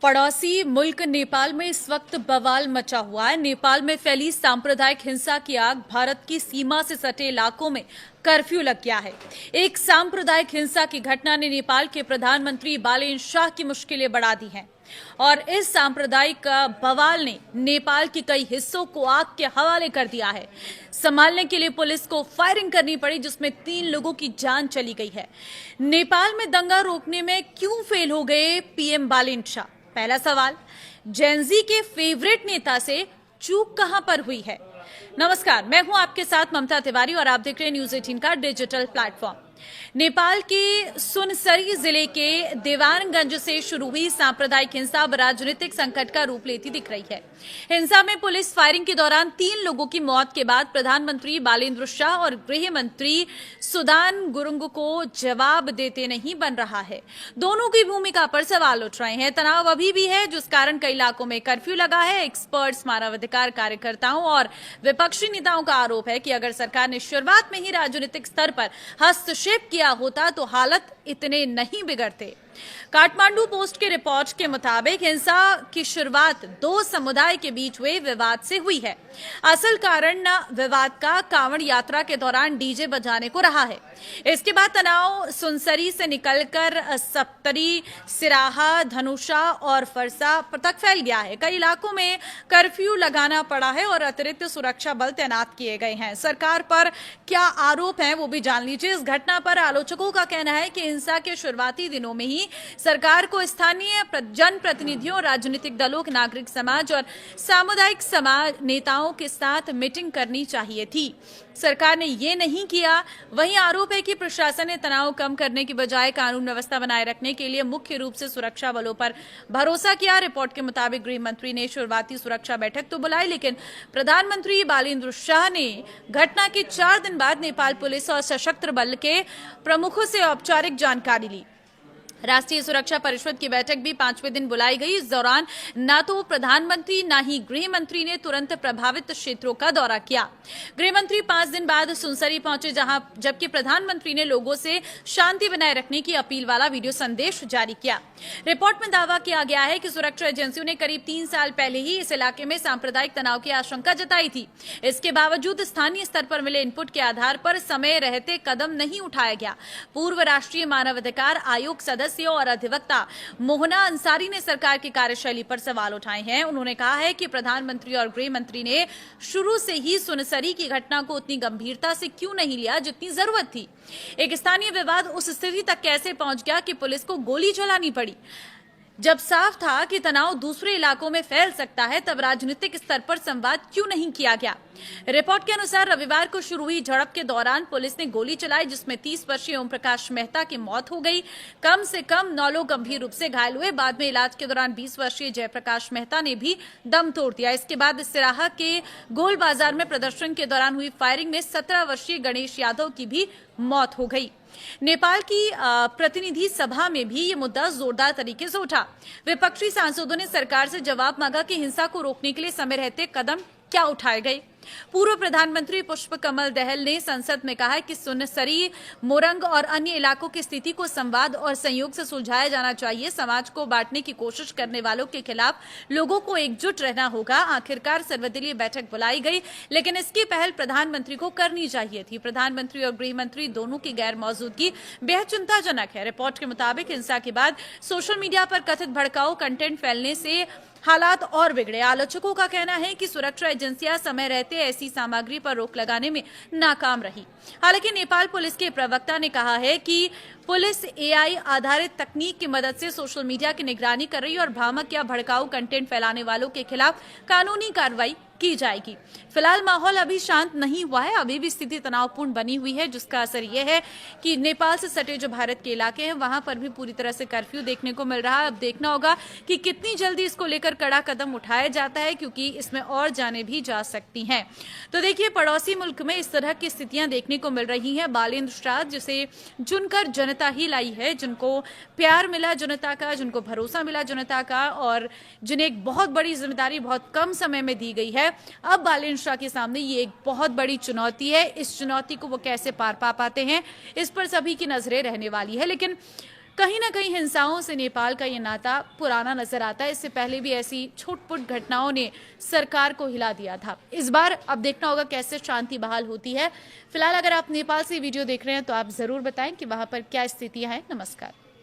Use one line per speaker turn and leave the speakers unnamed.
पड़ोसी मुल्क नेपाल में इस वक्त बवाल मचा हुआ है। नेपाल में फैली सांप्रदायिक हिंसा की आग भारत की सीमा से सटे इलाकों में कर्फ्यू लग गया है। एक सांप्रदायिक हिंसा की घटना ने नेपाल के प्रधानमंत्री बालेन शाह की मुश्किलें बढ़ा दी हैं और इस सांप्रदायिक बवाल ने नेपाल के कई हिस्सों को आग के हवाले कर दिया है। संभालने के लिए पुलिस को फायरिंग करनी पड़ी, जिसमें 3 लोगों की जान चली गई है। नेपाल में दंगा रोकने में क्यों फेल हो गए पीएम बालेन शाह? पहला सवाल, जेनजी के फेवरेट नेता से चूक कहां पर हुई है? नमस्कार, मैं हूं आपके साथ ममता तिवारी और आप देख रहे हैं न्यूज 18 का डिजिटल प्लेटफॉर्म। नेपाल के सुनसरी जिले के देवानगंज से शुरू हुई सांप्रदायिक हिंसा अब राजनीतिक संकट का रूप लेती दिख रही है। हिंसा में पुलिस फायरिंग के दौरान 3 लोगों की मौत के बाद प्रधानमंत्री बालेन्द्र शाह और गृह मंत्री सुदान गुरुंग को जवाब देते नहीं बन रहा है। दोनों की भूमिका पर सवाल उठ रहे हैं। तनाव अभी भी है, जिस कारण कई इलाकों में कर्फ्यू लगा है। एक्सपर्ट्स, मानवाधिकार कार्यकर्ताओं और विपक्षी नेताओं का आरोप है कि अगर सरकार ने शुरुआत में ही राजनीतिक स्तर पर हस्तक्षेप किया होता तो हालत इतने नहीं बिगड़ते। काठमांडू पोस्ट के रिपोर्ट के मुताबिक हिंसा की शुरुआत 2 समुदाय के बीच हुए विवाद से हुई है। असल कारण विवाद का कांवड़ यात्रा के दौरान डीजे बजाने को रहा है। इसके बाद तनाव सुनसरी से निकलकर सप्तरी, सिराहा, धनुषा और फरसा तक फैल गया है। कई इलाकों में कर्फ्यू लगाना पड़ा है और अतिरिक्त सुरक्षा बल तैनात किए गए हैं। सरकार पर क्या आरोप है वो भी जान लीजिए। इस घटना पर आलोचकों का कहना है कि हिंसा के शुरुआती दिनों में ही सरकार को स्थानीय जनप्रतिनिधियों, राजनीतिक दलों, नागरिक समाज और सामुदायिक समाज नेताओं के साथ मीटिंग करनी चाहिए थी। सरकार ने ये नहीं किया। वहीं आरोप है कि प्रशासन ने तनाव कम करने की बजाय कानून व्यवस्था बनाए रखने के लिए मुख्य रूप से सुरक्षा बलों पर भरोसा किया। रिपोर्ट के मुताबिक गृह मंत्री ने शुरुआती सुरक्षा बैठक तो बुलाई, लेकिन प्रधानमंत्री बालेन्द्र शाह ने घटना के 4 दिन बाद नेपाल पुलिस और सशस्त्र बल के प्रमुखों से औपचारिक जानकारी ली। राष्ट्रीय सुरक्षा परिषद की बैठक भी 5वें दिन बुलाई गई। इस दौरान न तो प्रधानमंत्री न ही गृह मंत्री ने तुरंत प्रभावित क्षेत्रों का दौरा किया। गृह मंत्री 5 दिन बाद सुनसरी पहुंचे, जबकि प्रधानमंत्री ने लोगों से शांति बनाए रखने की अपील वाला वीडियो संदेश जारी किया। रिपोर्ट में दावा किया गया है कि सुरक्षा एजेंसियों ने करीब 3 साल पहले ही इस इलाके में सांप्रदायिक तनाव की आशंका जताई थी। इसके बावजूद स्थानीय स्तर पर मिले इनपुट के आधार पर समय रहते कदम नहीं उठाया गया। पूर्व राष्ट्रीय मानवाधिकार आयोग सदस्य और अधिवक्ता मोहना अंसारी ने सरकार की कार्यशैली पर सवाल उठाए हैं। उन्होंने कहा है कि प्रधानमंत्री और गृह मंत्री ने शुरू से ही सुनसरी की घटना को उतनी गंभीरता से क्यों नहीं लिया जितनी जरूरत थी। एक स्थानीय विवाद उस स्थिति तक कैसे पहुंच गया कि पुलिस को गोली चलानी पड़ी? जब साफ था कि तनाव दूसरे इलाकों में फैल सकता है, तब राजनीतिक स्तर पर संवाद क्यों नहीं किया गया? रिपोर्ट के अनुसार रविवार को शुरू हुई झड़प के दौरान पुलिस ने गोली चलाई, जिसमें 30 वर्षीय ओम प्रकाश मेहता की मौत हो गई। कम से कम 9 लोग गंभीर रूप से घायल हुए। बाद में इलाज के दौरान 20 वर्षीय जयप्रकाश मेहता ने भी दम तोड़ दिया। इसके बाद सिराहा के गोल बाजार में प्रदर्शन के दौरान हुई फायरिंग में 17 वर्षीय गणेश यादव की भी मौत हो गई। नेपाल की प्रतिनिधि सभा में भी ये मुद्दा जोरदार तरीके से उठा। विपक्षी सांसदों ने सरकार से जवाब मांगा कि हिंसा को रोकने के लिए समय रहते कदम क्या उठाए गए। पूर्व प्रधानमंत्री पुष्प कमल दहल ने संसद में कहा कि सुनसरी, मोरंग और अन्य इलाकों की स्थिति को संवाद और संयोग से सुलझाया जाना चाहिए। समाज को बांटने की कोशिश करने वालों के खिलाफ लोगों को एकजुट रहना होगा। आखिरकार सर्वदलीय बैठक बुलाई गई, लेकिन इसकी पहल प्रधानमंत्री को करनी चाहिए थी। प्रधानमंत्री और गृह मंत्री दोनों की गैर मौजूदगी बेहद चिंताजनक है। रिपोर्ट के मुताबिक हिंसा के बाद सोशल मीडिया पर कथित भड़काऊ कंटेंट फैलने से हालात और बिगड़े। आलोचकों का कहना है कि सुरक्षा एजेंसियां समय रहते ऐसी सामग्री पर रोक लगाने में नाकाम रही। हालांकि नेपाल पुलिस के प्रवक्ता ने कहा है कि पुलिस एआई आधारित तकनीक की मदद से सोशल मीडिया की निगरानी कर रही है और भ्रामक या भड़काऊ कंटेंट फैलाने वालों के खिलाफ कानूनी कार्रवाई की जाएगी। फिलहाल माहौल अभी शांत नहीं हुआ है। अभी भी स्थिति तनावपूर्ण बनी हुई है, जिसका असर यह है कि नेपाल से सटे जो भारत के इलाके हैं वहां पर भी पूरी तरह से कर्फ्यू देखने को मिल रहा है। अब देखना होगा कि कितनी जल्दी इसको लेकर कड़ा कदम उठाया जाता है, क्योंकि इसमें और जाने भी जा सकती हैं। तो देखिए, पड़ोसी मुल्क में इस तरह की स्थितियां देखने को मिल रही हैं। बालेन्द्र शाह, जिसे चुनकर जनता ही लाई है, जिनको प्यार मिला जनता का, जिनको भरोसा मिला जनता का और जिन्हें एक बहुत बड़ी जिम्मेदारी बहुत कम समय में दी गई है, अब बालेन्द्र शाह के सामने ये एक बहुत बड़ी चुनौती है। इस चुनौती को वो कैसे पार पा पाते हैं, इस पर सभी की नजरें रहने वाली है। लेकिन कहीं ना कहीं हिंसाओं से नेपाल का ये नाता पुराना नजर आता है। इससे पहले भी ऐसी छुटपुट घटनाओं ने सरकार को हिला दिया था। इस बार अब देखना होगा कैसे शांति बहाल होती है। फिलहाल अगर आप नेपाल से वीडियो देख रहे हैं तो आप जरूर बताएं कि वहां पर क्या स्थितियां हैं। नमस्कार।